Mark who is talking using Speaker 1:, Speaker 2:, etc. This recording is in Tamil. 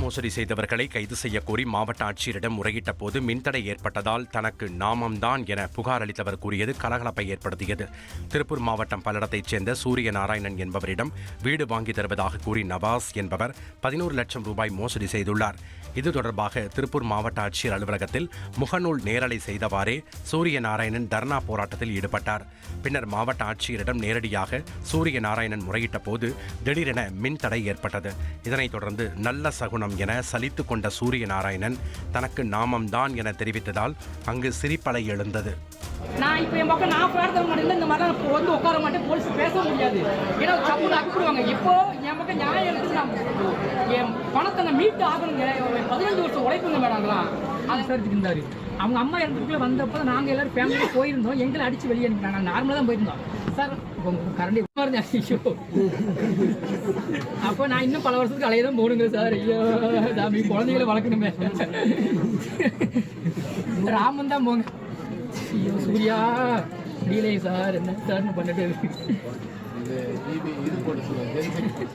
Speaker 1: மோசடி செய்தவர்களை கைது செய்யக்கோரி மாவட்ட ஆட்சியரிடம் முறையிட்ட போது மின்தடை ஏற்பட்டதால் தனக்கு நாமம்தான் என புகார் அளித்தவர் கூறியது கலகலப்பை ஏற்படுத்தியது. திருப்பூர் மாவட்டம் பல்லடத்தைச் சேர்ந்த சூரிய நாராயணன் என்பவரிடம் வீடு வாங்கி தருவதாக கூறி நவாஸ் என்பவர் 11 லட்சம் ரூபாய் மோசடி செய்துள்ளார். இது தொடர்பாக திருப்பூர் மாவட்ட ஆட்சியர் அலுவலகத்தில் முகநூல் நேரலை செய்தவாறே சூரிய நாராயணன் தர்ணா போராட்டத்தில் ஈடுபட்டார். பின்னர் மாவட்ட ஆட்சியரிடம் நேரடியாக சூரிய நாராயணன் முறையிட்ட போது திடீரென மின்தடை ஏற்பட்டது. இதனைத் தொடர்ந்து நல்ல சகுனம் என சலித்து கொண்ட சூரிய நாராயணன் தனக்கு நாமம்தான் என தெரிவித்ததால் அங்கு சிரிப்பலை எழுந்தது.
Speaker 2: நான் இப்போ என் பக்கம் நான் பேர் தர மாட்டேன், இந்த மாதிரி வந்து உட்கார மாட்டேன், போலீஸ் பேச முடியாது, ஏன்னா சப்புன்னு அனுப்பிடுவாங்க. இப்போ என் பக்கம் நியாயம் எடுத்து நான் என் பணத்தை நான் மீட்டு ஆகணுங்க. 15 வருஷம் உழைப்புங்க மேடம்லாம் அதை சரிச்சுட்டு இருந்தாரு. அவங்க அம்மா இடத்துக்குள்ளே வந்தப்போ நாங்கள் எல்லாரும் ஃபேமிலியாக போயிருந்தோம். எங்களை அடித்து வெளியே அனுப்பிட்டாங்க. நாங்கள் நார்மலாக தான் போயிருந்தோம். சார் இப்போ கரண்டி ஐயோ, அப்போ நான் இன்னும் பல வருஷத்துக்கு அலைய தான் போடுங்க சார். ஐயோ சாமி, குழந்தைகளை வளர்க்கணுமே. ராமன் தான் போங்க. ஐயோ சூர்யா முடியலையே சார், என்ன சார்னு பண்ணிட்டு